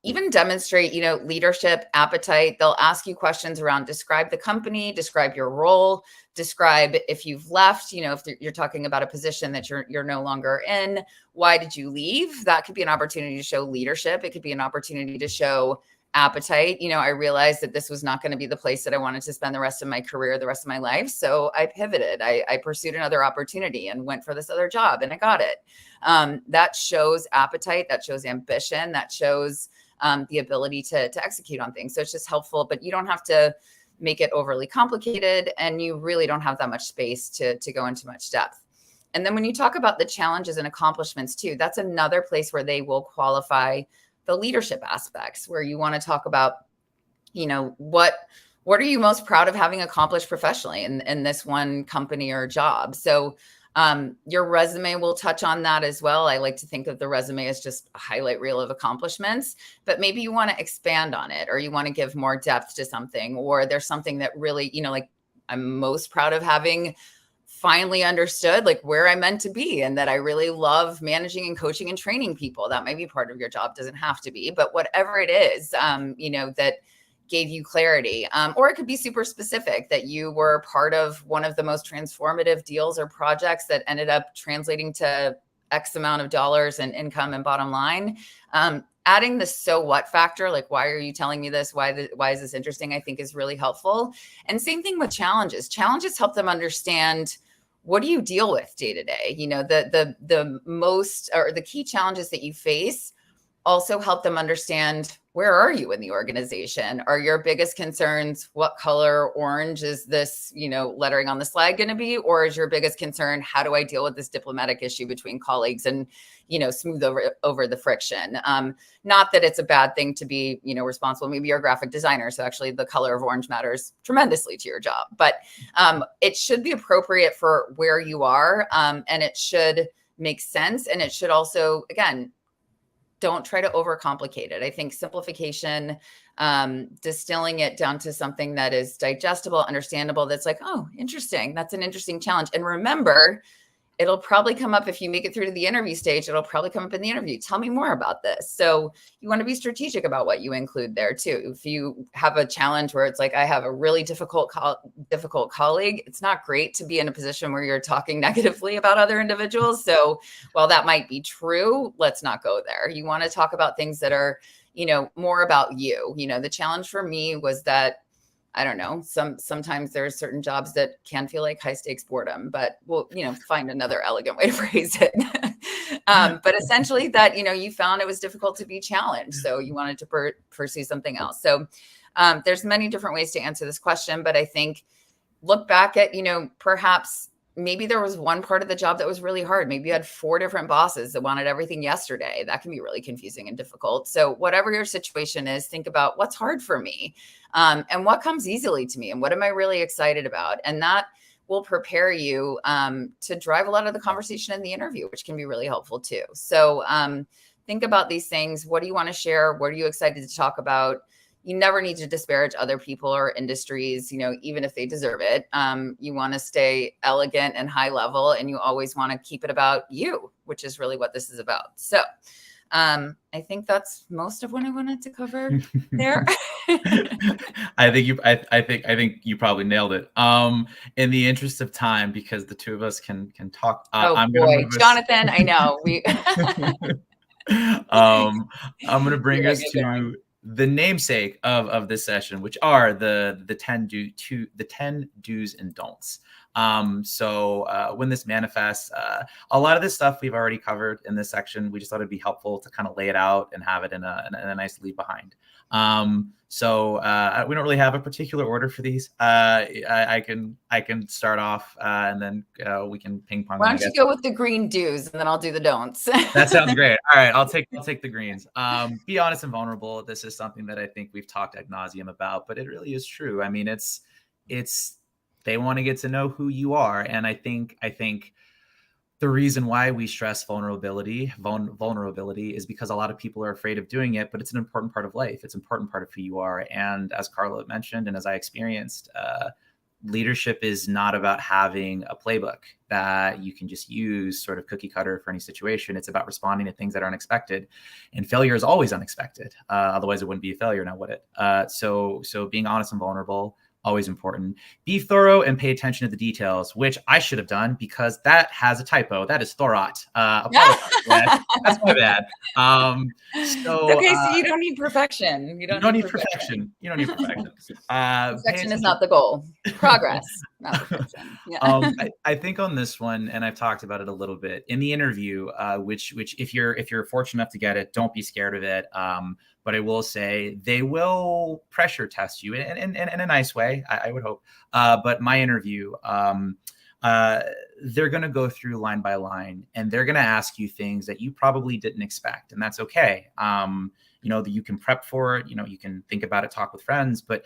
even demonstrate, leadership, appetite. They'll ask you questions around describe the company, describe your role, describe if you've left, if you're talking about a position that you're no longer in, why did you leave? That could be an opportunity to show leadership. It could be an opportunity to show appetite. I realized that this was not going to be the place that I wanted to spend the rest of my career, the rest of my life. So I pivoted. I pursued another opportunity and went for this other job and I got it. That shows appetite. That shows ambition. That shows the ability to execute on things. So it's just helpful, but you don't have to make it overly complicated and you really don't have that much space to go into much depth. And then when you talk about the challenges and accomplishments too, that's another place where they will qualify the leadership aspects, where you want to talk about, what are you most proud of having accomplished professionally in this one company or job? So your resume will touch on that as well. I like to think of the resume as just a highlight reel of accomplishments, but maybe you want to expand on it or you want to give more depth to something, or there's something that really, I'm most proud of having finally understood where I meant to be and that I really love managing and coaching and training people. That might be part of your job. Doesn't have to be, but whatever it is, that gave you clarity. Or it could be super specific that you were part of one of the most transformative deals or projects that ended up translating to X amount of dollars in income and bottom line. Adding the so what factor, why are you telling me this? Why is this interesting? I think is really helpful. And same thing with challenges. Challenges help them understand, what do you deal with day to day? The most or the key challenges that you face also help them understand, where are you in the organization? Are your biggest concerns, what color orange is this, lettering on the slide going to be? Or is your biggest concern, how do I deal with this diplomatic issue between colleagues and, smooth over the friction? Not that it's a bad thing to be, responsible. Maybe you're a graphic designer. So actually the color of orange matters tremendously to your job, but it should be appropriate for where you are. And it should make sense. And it should also, again, don't try to overcomplicate it. I think simplification, distilling it down to something that is digestible, understandable, that's oh, interesting. That's an interesting challenge. And remember, it'll probably come up if you make it through to the interview stage. It'll probably come up in the interview. Tell me more about this. So you want to be strategic about what you include there too. If you have a challenge where it's like, I have a really difficult colleague, it's not great to be in a position where you're talking negatively about other individuals. So while that might be true, let's not go there. You want to talk about things that are, more about you. The challenge for me was that, I don't know, sometimes there are certain jobs that can feel like high stakes boredom, but we'll, find another elegant way to phrase it. But essentially that, you found it was difficult to be challenged. So you wanted to pursue something else. So there's many different ways to answer this question, but I think look back at, perhaps maybe there was one part of the job that was really hard. Maybe you had 4 different bosses that wanted everything yesterday. That can be really confusing and difficult. So whatever your situation is, think about what's hard for me, and what comes easily to me, and what am I really excited about? And that will prepare you to drive a lot of the conversation in the interview, which can be really helpful too. So think about these things. What do you want to share? What are you excited to talk about? You never need to disparage other people or industries, even if they deserve it. You want to stay elegant and high level, and you always want to keep it about you, which is really what this is about. So I think that's most of what I wanted to cover there. I think you probably nailed it. In the interest of time, because the two of us can talk. I'm boy, Jonathan, I know I'm going to bring us to the namesake of this session, which are the 10 do's and don'ts. So when this manifests, a lot of this stuff we've already covered in this section. We just thought it'd be helpful to kind of lay it out and have it in a nice leave behind. So we don't really have a particular order for these. I can start off and then we can ping pong. Why don't you go with the green do's and then I'll do the don'ts. That sounds great. All right, I'll take the greens. Be honest and vulnerable. This is something that I think we've talked ad nauseum about, but it really is true. I mean, it's they want to get to know who you are, and I think the reason why we stress vulnerability is because a lot of people are afraid of doing it, but it's an important part of life. It's an important part of who you are. And as Karla mentioned, and as I experienced, leadership is not about having a playbook that you can just use sort of cookie cutter for any situation. It's about responding to things that are unexpected, and failure is always unexpected. Otherwise it wouldn't be a failure, now would it? So being honest and vulnerable, always important. Be thorough and pay attention to the details, which I should have done because that has a typo. That is Thorat. That's my bad. Okay, so you don't need perfection. You don't need perfection. You don't need perfection. Perfection is not the goal. Progress, not perfection. Yeah. I think on this one, and I've talked about it a little bit in the interview, which if you're fortunate enough to get it, don't be scared of it. But I will say they will pressure test you in a nice way, I would hope. But my interview, they're going to go through line by line, and they're going to ask you things that you probably didn't expect. And that's okay. That you can prep for it. You can think about it, talk with friends, but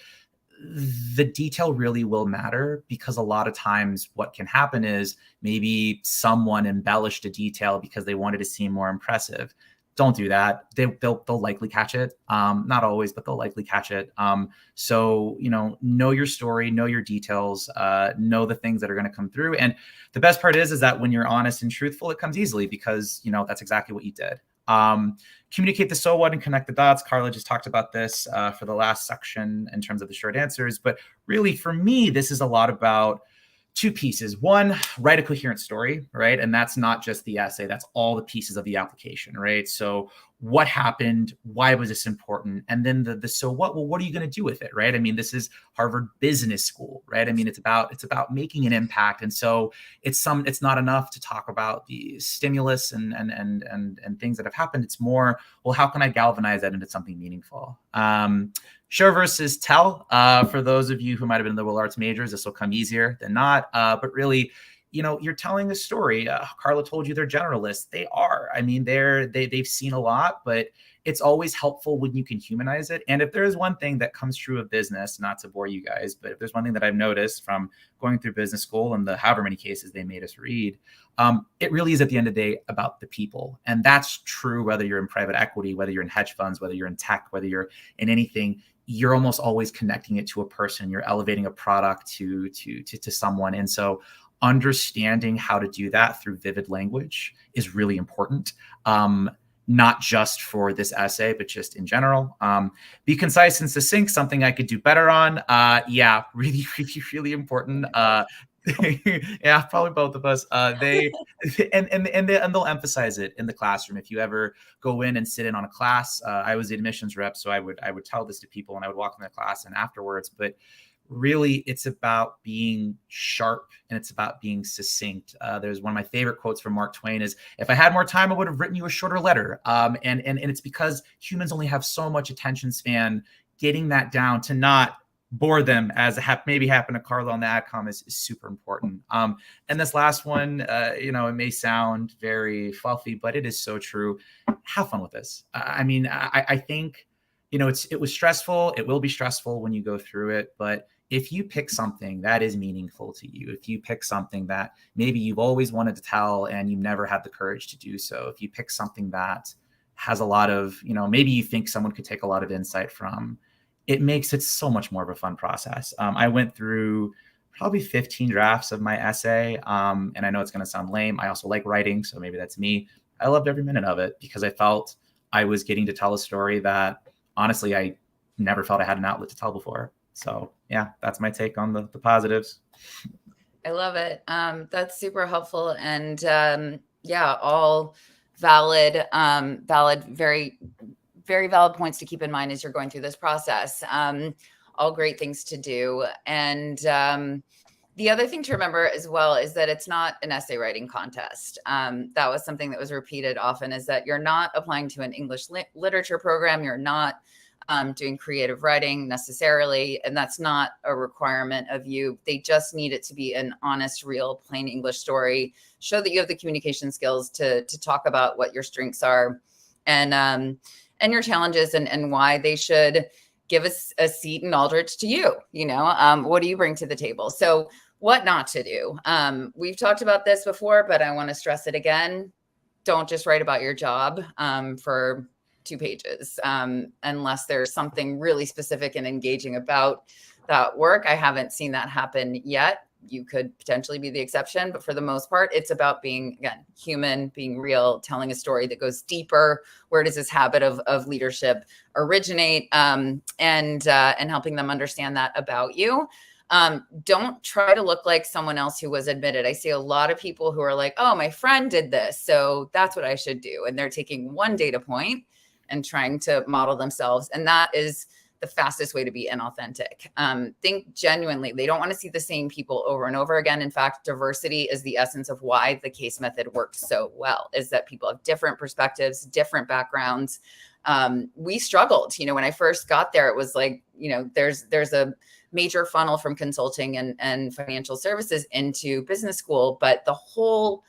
the detail really will matter, because a lot of times what can happen is maybe someone embellished a detail because they wanted to seem more impressive. Don't do that. They'll likely catch it. Not always, but they'll likely catch it. So, know your story, know your details, know the things that are going to come through. And the best part is that when you're honest and truthful, it comes easily because, that's exactly what you did. Communicate the so what and connect the dots. Karla just talked about this for the last section in terms of the short answers. But really, for me, this is a lot about 2 pieces. One, write a coherent story, right? And that's not just the essay, that's all the pieces of the application, right? So what happened? Why was this important? And then the so what? Well, what are you going to do with it, right? I mean, this is Harvard Business School, right? I mean, it's about making an impact. And so it's not enough to talk about the stimulus and things that have happened. It's more, well, how can I galvanize that into something meaningful? Show versus tell. For those of you who might have been liberal arts majors, this will come easier than not. But really, you're telling a story. Karla told you they're generalists. They are. I mean, they've seen a lot, but it's always helpful when you can humanize it. And if there is one thing that comes true of business, not to bore you guys, but if there's one thing that I've noticed from going through business school and the however many cases they made us read, it really is at the end of the day about the people. And that's true whether you're in private equity, whether you're in hedge funds, whether you're in tech, whether you're in anything. You're almost always connecting it to a person. You're elevating a product to someone. And so understanding how to do that through vivid language is really important. Not just for this essay, but just in general. Be concise and succinct, something I could do better on. Yeah, really, really, really important. Yeah, probably both of us. They'll emphasize it in the classroom. If you ever go in and sit in on a class, I was the admissions rep, so I would tell this to people, and I would walk in the class and afterwards. But really, it's about being sharp and it's about being succinct. There's one of my favorite quotes from Mark Twain is, "If I had more time, I would have written you a shorter letter." And it's because humans only have so much attention span. Getting that down to not bore them, as maybe happened to Karla on the AdCom, is super important. And this last one, it may sound very fluffy, but it is so true. Have fun with this. I think, it was stressful. It will be stressful when you go through it, but if you pick something that is meaningful to you, if you pick something that maybe you've always wanted to tell and you never had the courage to do so, if you pick something that has a lot of, maybe you think someone could take a lot of insight from, it makes it so much more of a fun process. I went through probably 15 drafts of my essay. And I know it's going to sound lame. I also like writing, so maybe that's me. I loved every minute of it because I felt I was getting to tell a story that honestly, I never felt I had an outlet to tell before. So yeah, that's my take on the positives. I love it. That's super helpful. And all valid, very, very valid points to keep in mind as you're going through this process. All great things to do. And the other thing to remember as well is that it's not an essay writing contest. That was something that was repeated often, is that you're not applying to an English literature program. You're not doing creative writing necessarily, and that's not a requirement of you. They just need it to be an honest, real, plain English story. Show that you have the communication skills to talk about what your strengths are and your challenges and why they should give us a seat in Aldrich to you. What do you bring to the table? So what not to do. We've talked about this before, but I want to stress it again. Don't just write about your job for 2 pages unless there's something really specific and engaging about that work. I haven't seen that happen yet. You could potentially be the exception, but for the most part, it's about being, again, human, being real, telling a story that goes deeper. Where does this habit of leadership originate? And helping them understand that about you. Don't try to look like someone else who was admitted. I see a lot of people who are like, oh, my friend did this, so that's what I should do. And they're taking one data point and trying to model themselves. And that is the fastest way to be inauthentic. Think genuinely. They don't want to see the same people over and over again. In fact, diversity is the essence of why the case method works so well, is that people have different perspectives, different backgrounds. We struggled, when I first got there, it was like, there's a major funnel from consulting and financial services into business school, but the whole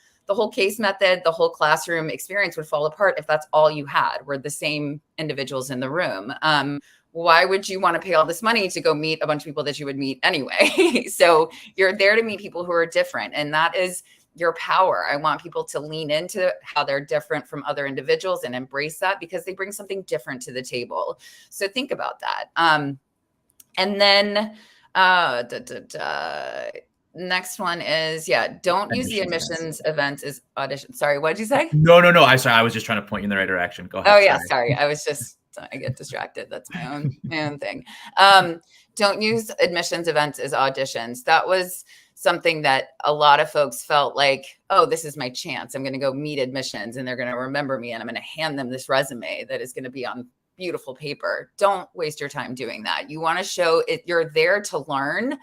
case method, the whole classroom experience would fall apart if that's all you had, were the same individuals in the room. Why would you want to pay all this money to go meet a bunch of people that you would meet anyway? So you're there to meet people who are different, and that is your power. I want people to lean into how they're different from other individuals and embrace that, because they bring something different to the table. So think about that. And then next one is, don't use the admissions events as audition. Sorry, what did you say? No. I'm sorry. I was just trying to point you in the right direction. Go ahead. Oh yeah, sorry. I get distracted. That's my own thing. Don't use admissions events as auditions. That was something that a lot of folks felt like, oh, this is my chance. I'm going to go meet admissions and they're going to remember me and I'm going to hand them this resume that is going to be on beautiful paper. Don't waste your time doing that. You want to show it. You're there to learn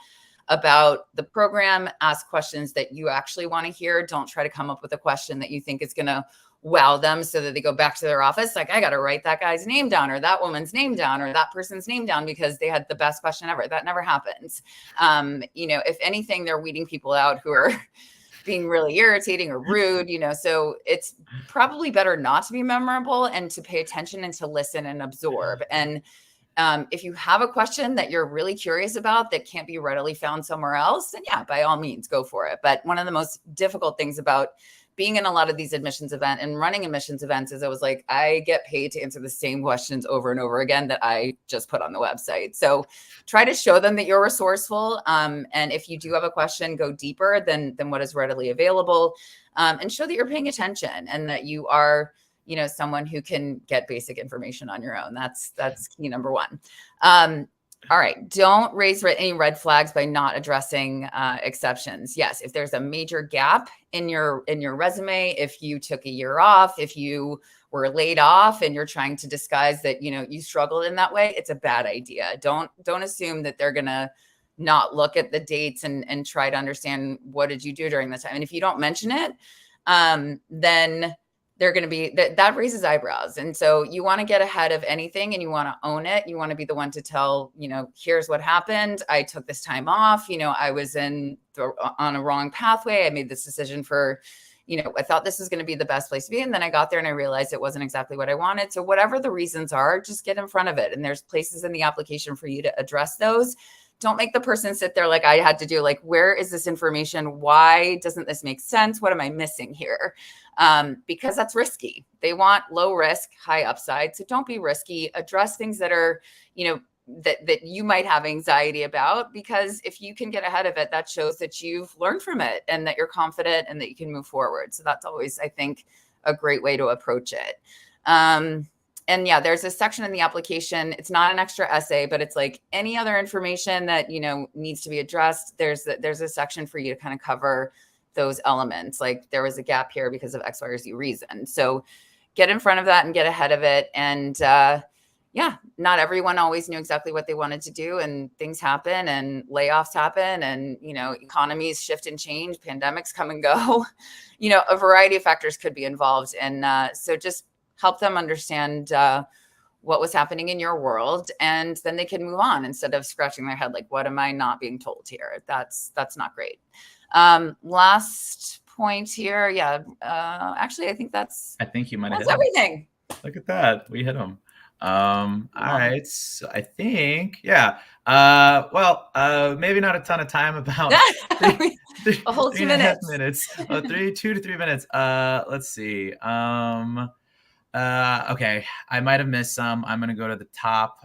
about the program, ask questions that you actually want to hear. Don't try to come up with a question that you think is going to wow them so that they go back to their office like, I got to write that guy's name down or that woman's name down or that person's name down because they had the best question ever. That never happens. If anything, they're weeding people out who are being really irritating or rude, so it's probably better not to be memorable and to pay attention and to listen and absorb. And if you have a question that you're really curious about that can't be readily found somewhere else, then by all means, go for it. But one of the most difficult things about being in a lot of these admissions event and running admissions events is I was like, I get paid to answer the same questions over and over again that I just put on the website. So try to show them that you're resourceful. And if you do have a question, go deeper than what is readily available, and show that you're paying attention and that you are, someone who can get basic information on your own. That's key number one. All right. Don't raise any red flags by not addressing exceptions. Yes. If there's a major gap in your resume, if you took a year off, if you were laid off and you're trying to disguise that, you struggled in that way, it's a bad idea. Don't assume that they're going to not look at the dates and try to understand what did you do during this time. And if you don't mention it, then they're going to be that raises eyebrows. And so you want to get ahead of anything and you want to own it. You want to be the one to tell, here's what happened. I took this time off. I was on a wrong pathway. I made this decision for, I thought this was going to be the best place to be. And then I got there and I realized it wasn't exactly what I wanted. So whatever the reasons are, just get in front of it. And there's places in the application for you to address those. Don't make the person sit there like I had to do, like, where is this information? Why doesn't this make sense? What am I missing here? Because that's risky. They want low risk, high upside. So don't be risky. Address things that are, that you might have anxiety about, because if you can get ahead of it, that shows that you've learned from it and that you're confident and that you can move forward. So that's always, I think, a great way to approach it. And yeah, there's a section in the application. It's not an extra essay, but it's like any other information that, needs to be addressed. There's a section for you to kind of cover those elements. Like there was a gap here because of X, Y, or Z reason. So get in front of that and get ahead of it. And yeah, not everyone always knew exactly what they wanted to do, and things happen and layoffs happen and, economies shift and change, pandemics come and go, a variety of factors could be involved. And so just help them understand what was happening in your world, and then they can move on instead of scratching their head like, what am I not being told here? That's not great. Last point here. Yeah. Actually, I think you might have hit everything. Look at that. We hit them. All right. So I think, yeah. Maybe not a ton of time, about a whole 2 minutes. 2 to 3 minutes. Let's see. Okay, I might have missed some. I'm going to go to the top.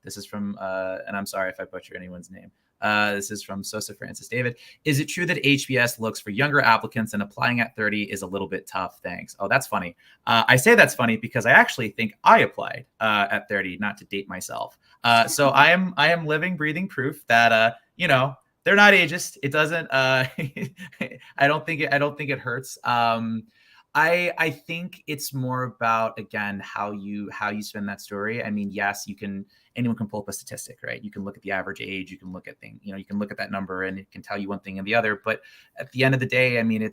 This is from, and I'm sorry if I butcher anyone's name. This is from Sosa Francis David. Is it true that HBS looks for younger applicants and applying at 30 is a little bit tough? Thanks. Oh, that's funny. I say that's funny because I actually think I applied at 30, not to date myself. So I am living, breathing proof that, they're not ageist. It doesn't, I don't think it hurts. I think it's more about, again, how you spin that story. I mean, yes, anyone can pull up a statistic, right? You can look at the average age, you can look at things, you can look at that number and it can tell you one thing and the other. But at the end of the day, I mean,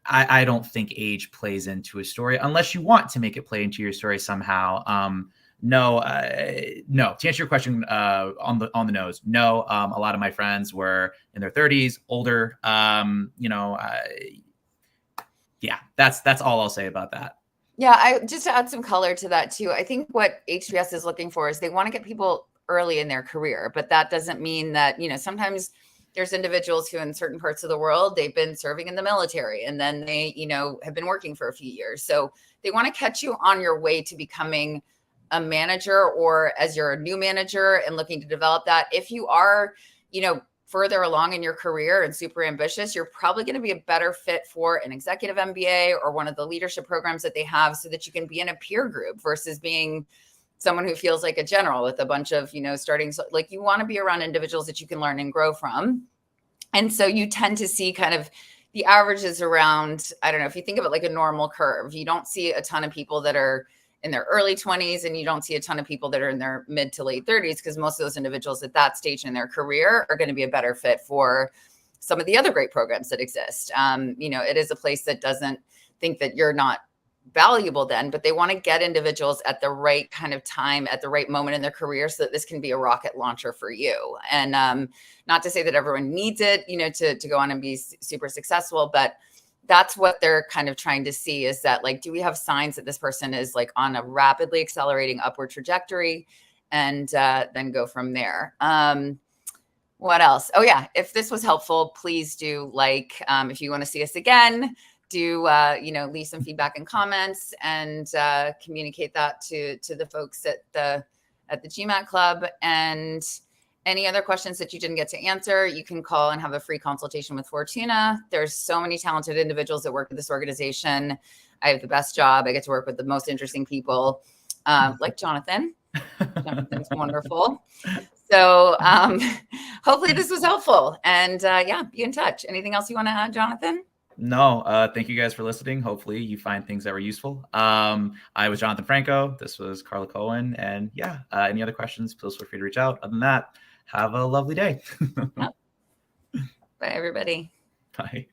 I don't think age plays into a story unless you want to make it play into your story somehow. No. To answer your question, on the nose, no. A lot of my friends were in their 30s, older. Yeah, that's all I'll say about that. Yeah, just to add some color to that too. I think what HBS is looking for is they want to get people early in their career, but that doesn't mean that, sometimes there's individuals who in certain parts of the world, they've been serving in the military and then they, have been working for a few years. So they want to catch you on your way to becoming a manager, or as you're a new manager and looking to develop that. If you are, further along in your career and super ambitious, you're probably going to be a better fit for an executive MBA or one of the leadership programs that they have, so that you can be in a peer group versus being someone who feels like a general with a bunch of, starting. Like, you want to be around individuals that you can learn and grow from. And so you tend to see kind of the averages around, I don't know, if you think of it like a normal curve, you don't see a ton of people that are in their early 20s, and you don't see a ton of people that are in their mid to late 30s, because most of those individuals at that stage in their career are going to be a better fit for some of the other great programs that exist. It is a place that doesn't think that you're not valuable then, but they want to get individuals at the right kind of time, at the right moment in their career, so that this can be a rocket launcher for you. And not to say that everyone needs it, to go on and be super successful, but that's what they're kind of trying to see, is that, like, do we have signs that this person is like on a rapidly accelerating upward trajectory, and then go from there. What else? Oh yeah, if this was helpful, please do like, if you want to see us again, do, leave some feedback and comments, and communicate that to the folks at the GMAT Club. And any other questions that you didn't get to answer, you can call and have a free consultation with Fortuna. There's so many talented individuals that work at this organization. I have the best job. I get to work with the most interesting people, like Jonathan. Jonathan's wonderful. So hopefully this was helpful. And be in touch. Anything else you want to add, Jonathan? No, thank you guys for listening. Hopefully you find things that were useful. I was Jonathan Franco. This was Karla Cohen. And any other questions, please feel free to reach out. Other than that, have a lovely day. Bye, everybody. Bye.